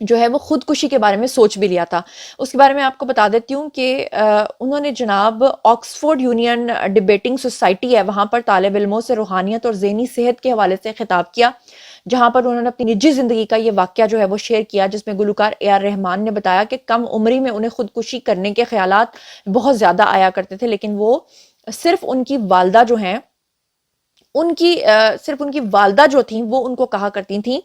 جو ہے وہ خودکشی کے بارے میں سوچ بھی لیا تھا. اس کے بارے میں آپ کو بتا دیتی ہوں کہ انہوں نے جناب آکسفورڈ یونین ڈبیٹنگ سوسائٹی ہے وہاں پر طالب علموں سے روحانیت اور ذہنی صحت کے حوالے سے خطاب کیا، جہاں پر انہوں نے اپنی نجی زندگی کا یہ واقعہ جو ہے وہ شیئر کیا، جس میں گلوکار اے آر رحمان نے بتایا کہ کم عمری میں انہیں خودکشی کرنے کے خیالات بہت زیادہ آیا کرتے تھے، لیکن وہ صرف ان کی والدہ جو ہیں صرف ان کی والدہ جو تھیں وہ ان کو کہا کرتی تھیں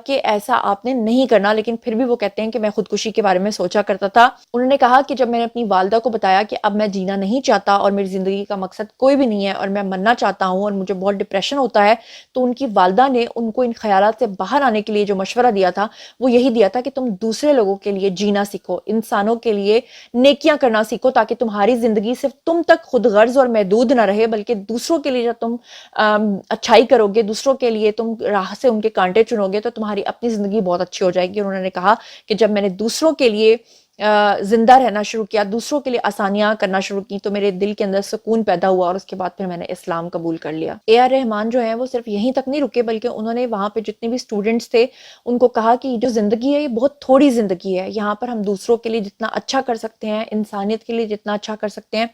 کہ ایسا آپ نے نہیں کرنا، لیکن پھر بھی وہ کہتے ہیں کہ میں خودکشی کے بارے میں سوچا کرتا تھا. انہوں نے کہا کہ جب میں نے اپنی والدہ کو بتایا کہ اب میں جینا نہیں چاہتا اور میری زندگی کا مقصد کوئی بھی نہیں ہے اور میں مرنا چاہتا ہوں اور مجھے بہت ڈپریشن ہوتا ہے، تو ان کی والدہ نے ان کو ان خیالات سے باہر آنے کے لیے جو مشورہ دیا تھا وہ یہی دیا تھا کہ تم دوسرے لوگوں کے لیے جینا سیکھو، انسانوں کے لیے نیکیاں کرنا سیکھو، تاکہ تمہاری زندگی صرف تم تک خود غرض اور محدود نہ رہے، بلکہ دوسروں کے لیے جب تم اچھائی کرو گے، دوسروں کے لیے تم راہ سے ان کے کانٹے چنو گے، تو تمہاری اپنی زندگی بہت اچھی ہو جائے گی. انہوں نے کہا کہ جب میں نے دوسروں کے لیے زندہ رہنا شروع کیا، دوسروں کے لیے آسانیاں کرنا شروع کی، تو میرے دل کے اندر سکون پیدا ہوا اور اس کے بعد پھر میں نے اسلام قبول کر لیا. اے آر رحمان جو ہیں وہ صرف یہیں تک نہیں رکے، بلکہ انہوں نے وہاں پہ جتنے بھی اسٹوڈنٹس تھے ان کو کہا کہ جو زندگی ہے یہ بہت تھوڑی زندگی ہے، یہاں پر ہم دوسروں کے لیے جتنا اچھا کر سکتے ہیں، انسانیت کے لیے جتنا اچھا کر سکتے ہیں،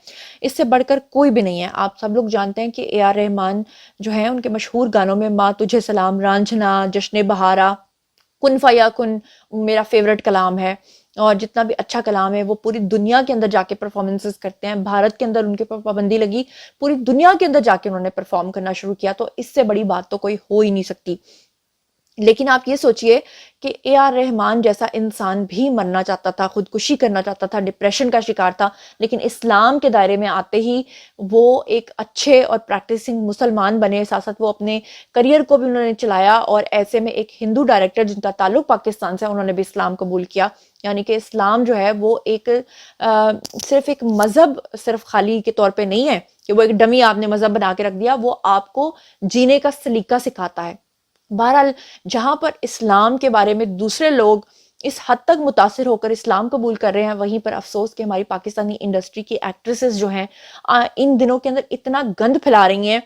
اس سے بڑھ کر کوئی بھی نہیں ہے. آپ سب لوگ جانتے ہیں کہ اے آر رحمان جو ہیں ان کے مشہور گانوں میں ماں تجھے سلام، رانجھنا، جشن بہارا، کن فیا کن میرا فیورٹ کلام ہے، اور جتنا بھی اچھا کلام ہے وہ پوری دنیا کے اندر جا کے پرفارمنسز کرتے ہیں. بھارت کے اندر ان کے پر پابندی لگی، پوری دنیا کے اندر جا کے انہوں نے پرفارم کرنا شروع کیا، تو اس سے بڑی بات تو کوئی ہو ہی نہیں سکتی. لیکن آپ یہ سوچئے کہ اے آر رحمان جیسا انسان بھی مرنا چاہتا تھا، خودکشی کرنا چاہتا تھا، ڈپریشن کا شکار تھا، لیکن اسلام کے دائرے میں آتے ہی وہ ایک اچھے اور پریکٹسنگ مسلمان بنے. ساتھ ساتھ وہ اپنے کریئر کو بھی انہوں نے چلایا، اور ایسے میں ایک ہندو ڈائریکٹر جن کا تعلق پاکستان سے، انہوں نے بھی اسلام قبول کیا. یعنی کہ اسلام جو ہے وہ ایک صرف ایک مذہب صرف خالی کے طور پہ نہیں ہے کہ وہ ایک ڈمی آپ نے مذہب بنا کے رکھ دیا، وہ آپ کو جینے کا سلیقہ سکھاتا ہے. بہرحال جہاں پر اسلام کے بارے میں دوسرے لوگ اس حد تک متاثر ہو کر اسلام قبول کر رہے ہیں، وہیں پر افسوس کہ ہماری پاکستانی انڈسٹری کی ایکٹریسز جو ہیں ان دنوں کے اندر اتنا گند پھیلا رہی ہیں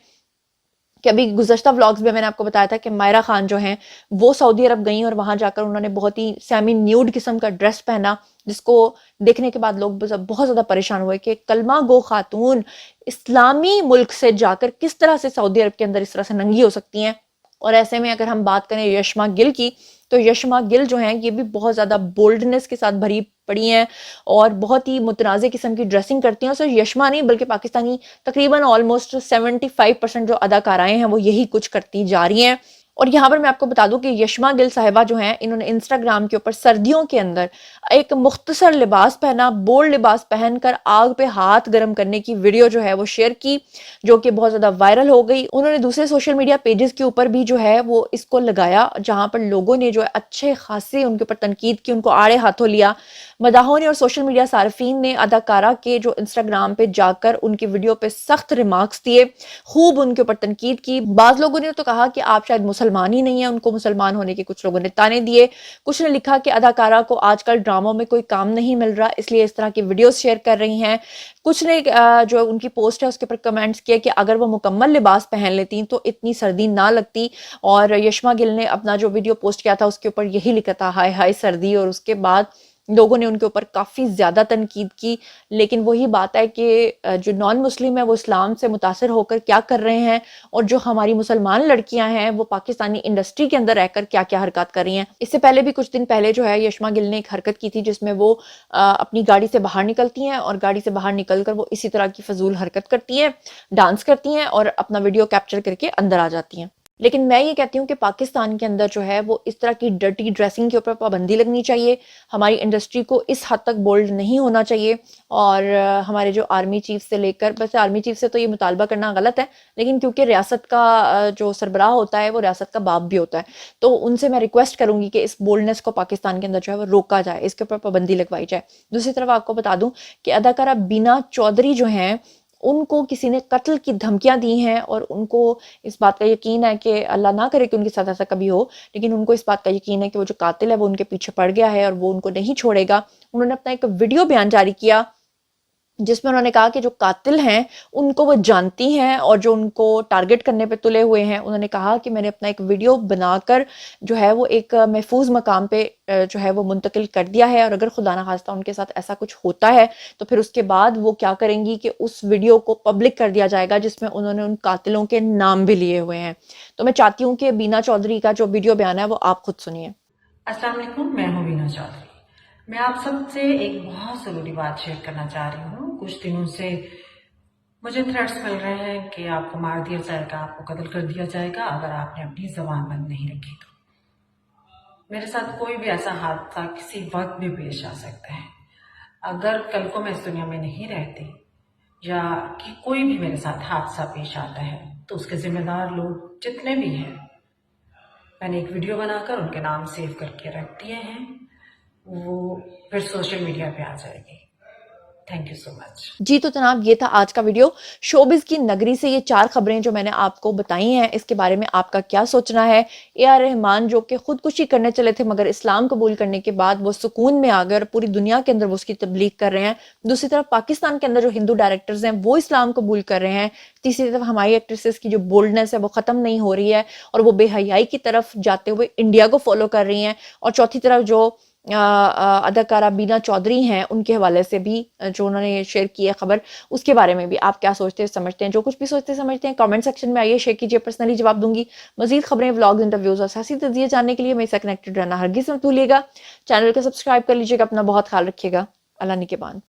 کہ ابھی گزشتہ ولاگز میں نے آپ کو بتایا تھا کہ مائرہ خان جو ہیں وہ سعودی عرب گئیں، اور وہاں جا کر انہوں نے بہت ہی سیمی نیوڈ قسم کا ڈریس پہنا، جس کو دیکھنے کے بعد لوگ بہت زیادہ پریشان ہوئے کہ کلمہ گو خاتون اسلامی ملک سے جا کر کس طرح سے سعودی عرب کے اندر اس طرح سے ننگی ہو سکتی ہیں. اور ایسے میں اگر ہم بات کریں یشما گل کی، تو یشما گل جو ہیں یہ بھی بہت زیادہ بولڈنس کے ساتھ بھری پڑی ہیں اور بہت ہی متنازع قسم کی ڈریسنگ کرتی ہیں. اور صرف یشما نہیں بلکہ پاکستانی تقریباً آلموسٹ 75% جو اداکارائیں ہیں وہ یہی کچھ کرتی جا رہی ہیں. اور یہاں پر میں آپ کو بتا دوں کہ یشما گل صاحبہ جو ہیں انہوں نے انسٹاگرام کے اوپر سردیوں کے اندر ایک مختصر لباس پہنا، بولڈ لباس پہن کر آگ پہ ہاتھ گرم کرنے کی ویڈیو جو ہے وہ شیئر کی، جو کہ بہت زیادہ وائرل ہو گئی. انہوں نے دوسرے سوشل میڈیا پیجز کے اوپر بھی جو ہے وہ اس کو لگایا، جہاں پر لوگوں نے جو ہے اچھے خاصے ان کے اوپر تنقید کی، ان کو آڑے ہاتھوں لیا. مداحوں نے اور سوشل میڈیا صارفین نے اداکارہ کے جو انسٹاگرام پہ جا کر ان کی ویڈیو پہ سخت ریمارکس دیے، خوب ان کے اوپر تنقید کی. بعض لوگوں نے تو کہا کہ آپ شاید مسلمان ہی نہیں ہیں، ان کو مسلمان ہونے کے کچھ لوگوں نے تانے دیے. کچھ نے لکھا کہ اداکارہ کو آج کل ڈراموں میں کوئی کام نہیں مل رہا، اس لیے اس طرح کی ویڈیوز شیئر کر رہی ہیں. کچھ نے جو ان کی پوسٹ ہے اس کے اوپر کمنٹس کیے کہ اگر وہ مکمل لباس پہن لیتی تو اتنی سردی نہ لگتی. اور یشما گل نے اپنا جو ویڈیو پوسٹ کیا تھا اس کے اوپر یہی لکھا تھا، ہائے ہائے سردی. اور اس کے بعد لوگوں نے ان کے اوپر کافی زیادہ تنقید کی. لیکن وہی بات ہے کہ جو نان مسلم ہے وہ اسلام سے متاثر ہو کر کیا کر رہے ہیں، اور جو ہماری مسلمان لڑکیاں ہیں وہ پاکستانی انڈسٹری کے اندر رہ کر کیا کیا حرکات کر رہی ہیں. اس سے پہلے بھی کچھ دن پہلے جو ہے یشما گل نے ایک حرکت کی تھی جس میں وہ اپنی گاڑی سے باہر نکلتی ہیں، اور گاڑی سے باہر نکل کر وہ اسی طرح کی فضول حرکت کرتی ہیں، ڈانس کرتی ہیں اور اپنا ویڈیو کیپچر کر کے اندر آ جاتی ہیں. لیکن میں یہ کہتی ہوں کہ پاکستان کے اندر جو ہے وہ اس طرح کی ڈرٹی ڈریسنگ کے اوپر پابندی لگنی چاہیے. ہماری انڈسٹری کو اس حد تک بولڈ نہیں ہونا چاہیے. اور ہمارے جو آرمی چیف سے لے کر، ویسے آرمی چیف سے تو یہ مطالبہ کرنا غلط ہے، لیکن کیونکہ ریاست کا جو سربراہ ہوتا ہے وہ ریاست کا باپ بھی ہوتا ہے، تو ان سے میں ریکویسٹ کروں گی کہ اس بولڈنس کو پاکستان کے اندر جو ہے وہ روکا جائے، اس کے اوپر پابندی لگوائی جائے. دوسری طرف آپ کو بتا دوں کہ اداکارہ بینا چودھری جو ہیں ان کو کسی نے قتل کی دھمکیاں دی ہیں، اور ان کو اس بات کا یقین ہے کہ اللہ نہ کرے کہ ان کے ساتھ ایسا کبھی ہو، لیکن ان کو اس بات کا یقین ہے کہ وہ جو قاتل ہے وہ ان کے پیچھے پڑ گیا ہے اور وہ ان کو نہیں چھوڑے گا. انہوں نے اپنا ایک ویڈیو بیان جاری کیا جس میں انہوں نے کہا کہ جو قاتل ہیں ان کو وہ جانتی ہیں اور جو ان کو ٹارگٹ کرنے پہ تلے ہوئے ہیں. انہوں نے کہا کہ میں نے اپنا ایک ویڈیو بنا کر جو ہے وہ ایک محفوظ مقام پہ جو ہے وہ منتقل کر دیا ہے، اور اگر خدا نخواستہ ان کے ساتھ ایسا کچھ ہوتا ہے تو پھر اس کے بعد وہ کیا کریں گی کہ اس ویڈیو کو پبلک کر دیا جائے گا جس میں انہوں نے ان قاتلوں کے نام بھی لیے ہوئے ہیں. تو میں چاہتی ہوں کہ بینا چودھری کا جو ویڈیو بیان ہے وہ آپ خود سنیے. السلام علیکم، میں ہوں بینا چودھری. میں آپ سب سے ایک بہت ضروری بات شیئر کرنا چاہ رہی ہوں. کچھ دنوں سے مجھے تھریٹس مل رہے ہیں کہ آپ کو مار دیا جائے گا، آپ کو قتل کر دیا جائے گا اگر آپ نے اپنی زبان بند نہیں رکھی تو. میرے ساتھ کوئی بھی ایسا حادثہ کسی وقت بھی پیش آ سکتا ہے. اگر کل کو میں اس دنیا میں نہیں رہتی یا کہ کوئی بھی میرے ساتھ حادثہ پیش آتا ہے تو اس کے ذمہ دار لوگ جتنے بھی ہیں، میں نے ایک ویڈیو بنا کر ان کے نام سیو کر کے رکھ دیے ہیں، وہ پھر سوشل میڈیا پہ آ جائے گی. تھینک یو سو مچ. جی تو جناب یہ تھا آج کا ویڈیو. شوبز کی نگری سے یہ 4 خبریں جو میں نے آپ کو بتائی ہیں، اس کے بارے میں آپ کا کیا سوچنا ہے؟ اے آر رحمان جو کہ خودکشی کرنے چلے تھے مگر اسلام قبول کرنے کے بعد وہ سکون میں آ گئے اور پوری دنیا کے اندر وہ اس کی تبلیغ کر رہے ہیں. دوسری طرف پاکستان کے اندر جو ہندو ڈائریکٹرز ہیں وہ اسلام قبول کر رہے ہیں. تیسری طرف ہماری ایکٹریسز کی جو بولڈنس ہے وہ ختم نہیں ہو رہی ہے اور وہ بے حیائی کی طرف جاتے ہوئے انڈیا کو فالو کر رہی ہیں. اور چوتھی طرف جو اداکارہ بینا چودھری ہیں ان کے حوالے سے بھی جو انہوں نے شیئر کی ہے خبر، اس کے بارے میں بھی آپ کیا سوچتے ہیں سمجھتے ہیں؟ جو کچھ بھی سوچتے سمجھتے ہیں کامنٹ سیکشن میں آئیے، شیئر کیجیے، پرسنلی جواب دوں گی. مزید خبریں، ولاگز، انٹرویوز اور سیاسی تجزیے جاننے کے لیے میرے ساتھ کنیکٹڈ رہنا ہرگز مت بھولیے گا. چینل کو سبسکرائب کر لیجیے گا. اپنا بہت خیال رکھیے گا. اللہ نگہبان.